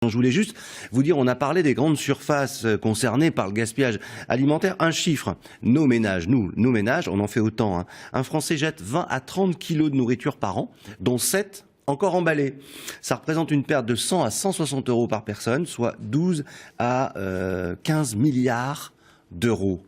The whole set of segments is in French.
Je voulais juste vous dire, on a parlé des grandes surfaces concernées par le gaspillage alimentaire. Un chiffre, nos ménages, nos ménages, on en fait autant. Un Français jette 20 à 30 kilos de nourriture par an, dont 7 encore emballés. Ça représente une perte de 100 à 160 euros par personne, soit 12 à 15 milliards d'euros.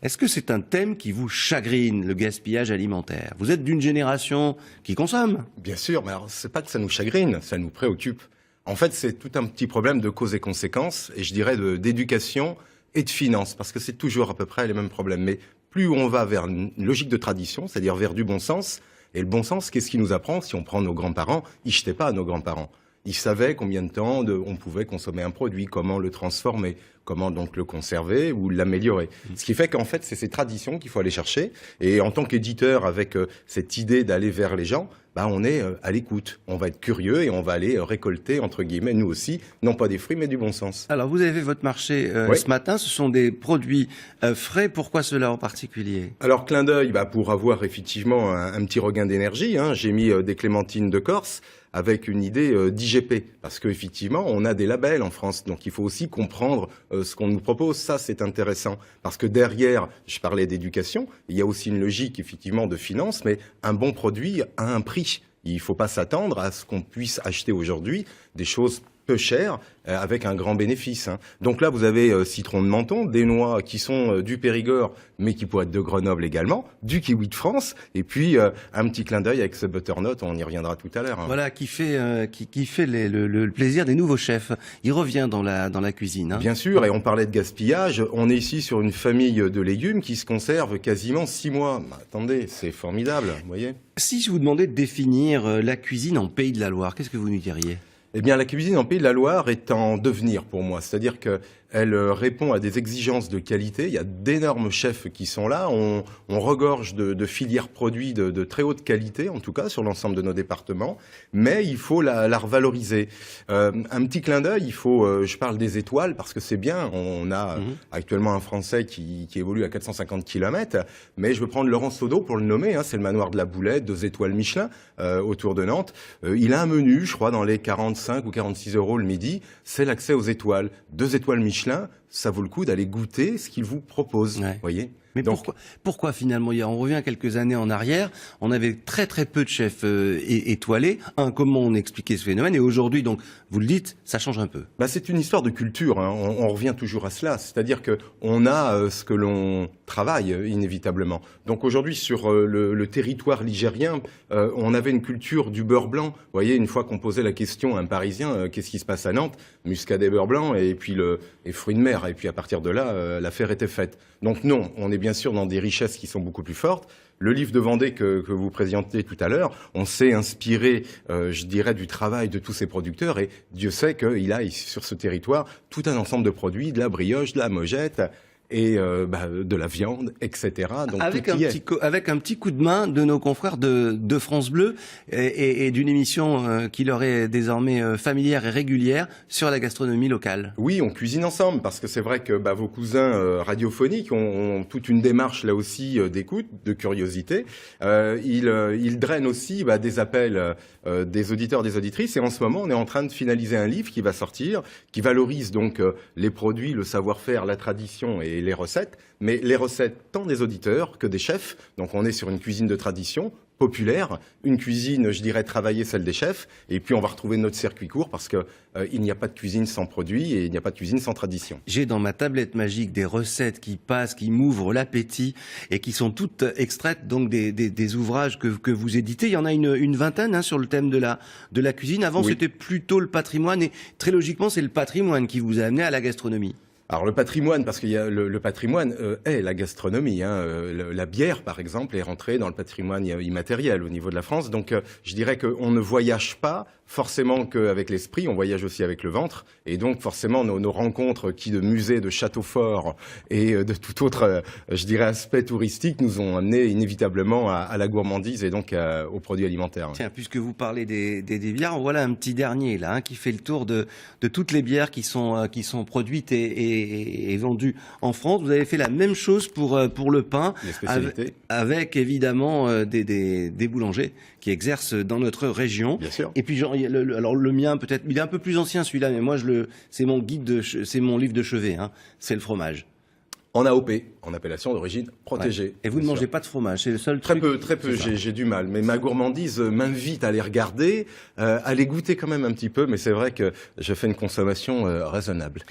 Est-ce que c'est un thème qui vous chagrine, le gaspillage alimentaire? Vous êtes d'une génération qui consomme. Bien sûr, mais alors c'est pas que ça nous chagrine, ça nous préoccupe. En fait, c'est tout un petit problème de cause et conséquences, et je dirais d'éducation et de finances, parce que c'est toujours à peu près les mêmes problèmes. Mais plus on va vers une logique de tradition, c'est-à-dire vers du bon sens, et le bon sens, qu'est-ce qu'il nous apprend? Si on prend nos grands-parents, ils jetaient pas à nos grands-parents. Ils savaient combien de temps on pouvait consommer un produit, comment le transformer, comment donc le conserver ou l'améliorer. Ce qui fait qu'en fait, c'est ces traditions qu'il faut aller chercher. Et en tant qu'éditeur, avec cette idée d'aller vers les gens, on est à l'écoute. On va être curieux et on va aller récolter, entre guillemets, nous aussi, non pas des fruits, mais du bon sens. Alors, vous avez fait votre marché ce matin. Ce sont des produits frais. Pourquoi cela en particulier? Alors, clin d'œil, pour avoir effectivement un petit regain d'énergie. J'ai mis des clémentines de Corse avec une idée d'IGP, parce qu'effectivement, on a des labels en France, donc il faut aussi comprendre ce qu'on nous propose. Ça, c'est intéressant, parce que derrière, je parlais d'éducation, il y a aussi une logique, effectivement, de finance, mais un bon produit a un prix. Il ne faut pas s'attendre à ce qu'on puisse acheter aujourd'hui des choses peu cher, avec un grand bénéfice. Donc là, vous avez citron de Menton, des noix qui sont du Périgord, mais qui pourraient être de Grenoble également, du kiwi de France, et puis un petit clin d'œil avec ce butternut, on y reviendra tout à l'heure. Voilà, qui fait le plaisir des nouveaux chefs. Il revient dans la cuisine. Bien sûr, et on parlait de gaspillage, on est ici sur une famille de légumes qui se conserve quasiment 6 mois. Attendez, c'est formidable, vous voyez. Si je vous demandais de définir la cuisine en Pays de la Loire, qu'est-ce que vous nous diriez? Eh bien, la cuisine en Pays de la Loire est en devenir pour moi. C'est-à-dire qu'elle répond à des exigences de qualité. Il y a d'énormes chefs qui sont là. On regorge de filières produits de très haute qualité, en tout cas, sur l'ensemble de nos départements. Mais il faut la revaloriser. Un petit clin d'œil, je parle des étoiles, parce que c'est bien. On a actuellement un Français qui évolue à 450 km. Mais je veux prendre Laurent Sodot pour le nommer. C'est le manoir de la Boulette, 2 étoiles Michelin, autour de Nantes. Il a un menu, je crois, dans les 45 ou 46 euros le midi, c'est l'accès aux étoiles. 2 étoiles Michelin, ça vaut le coup d'aller goûter ce qu'ils vous proposent, voyez. Mais pourquoi finalement, on revient quelques années en arrière, on avait très très peu de chefs étoilés. Comment on expliquait ce phénomène? Et aujourd'hui, donc, vous le dites, ça change un peu. C'est une histoire de culture, on revient toujours à cela. C'est-à-dire qu'on a ce que l'on travaille inévitablement. Donc aujourd'hui, sur le territoire ligérien, on avait une culture du beurre blanc. Vous voyez, une fois qu'on posait la question à un Parisien, qu'est-ce qui se passe à Nantes? Muscadet, beurre blanc, et puis les fruits de mer. Et puis à partir de là, l'affaire était faite. Donc non, on est bien sûr dans des richesses qui sont beaucoup plus fortes. Le livre de Vendée que vous présentez tout à l'heure, on s'est inspiré, je dirais, du travail de tous ces producteurs, et Dieu sait qu'il a sur ce territoire tout un ensemble de produits, de la brioche, de la mojette, et de la viande, etc. Donc, avec un petit coup de main de nos confrères de France Bleu et d'une émission qui leur est désormais familière et régulière sur la gastronomie locale. Oui, on cuisine ensemble, parce que c'est vrai que vos cousins radiophoniques ont toute une démarche là aussi d'écoute, de curiosité. Ils drainent aussi des appels des auditeurs, des auditrices, et en ce moment on est en train de finaliser un livre qui va sortir, qui valorise donc les produits, le savoir-faire, la tradition et les recettes, mais les recettes tant des auditeurs que des chefs. Donc on est sur une cuisine de tradition populaire, une cuisine, je dirais, travaillée, celle des chefs, et puis on va retrouver notre circuit court, parce que il n'y a pas de cuisine sans produit et il n'y a pas de cuisine sans tradition. J'ai dans ma tablette magique des recettes qui passent, qui m'ouvrent l'appétit et qui sont toutes extraites donc des ouvrages que vous éditez. Il y en a une vingtaine sur le thème de la cuisine. Avant, c'était plutôt le patrimoine, et très logiquement, c'est le patrimoine qui vous a amené à la gastronomie. Alors le patrimoine, parce qu'il y a le patrimoine est la gastronomie. La bière, par exemple, est rentrée dans le patrimoine immatériel au niveau de la France. Donc je dirais qu'on ne voyage pas forcément qu'avec l'esprit, on voyage aussi avec le ventre. Et donc forcément nos rencontres de musées, de châteaux forts et de tout autre, je dirais, aspect touristique nous ont amené inévitablement à la gourmandise et donc aux produits alimentaires. Tiens, puisque vous parlez des bières, voilà un petit dernier là qui fait le tour de toutes les bières qui sont produites et est vendu en France. Vous avez fait la même chose pour le pain, Les spécialités. avec évidemment des boulangers qui exercent dans notre région. Bien sûr. Et puis alors le mien peut-être, il est un peu plus ancien celui-là, mais moi c'est mon c'est mon livre de chevet, hein, c'est le fromage. En AOP, en appellation d'origine protégée. Ouais. Et vous ne bien mangez sûr. pas de fromage, c'est le seul Très truc. peu, j'ai du mal. Mais ma gourmandise m'invite à les regarder, à les goûter quand même un petit peu, mais c'est vrai que je fais une consommation raisonnable.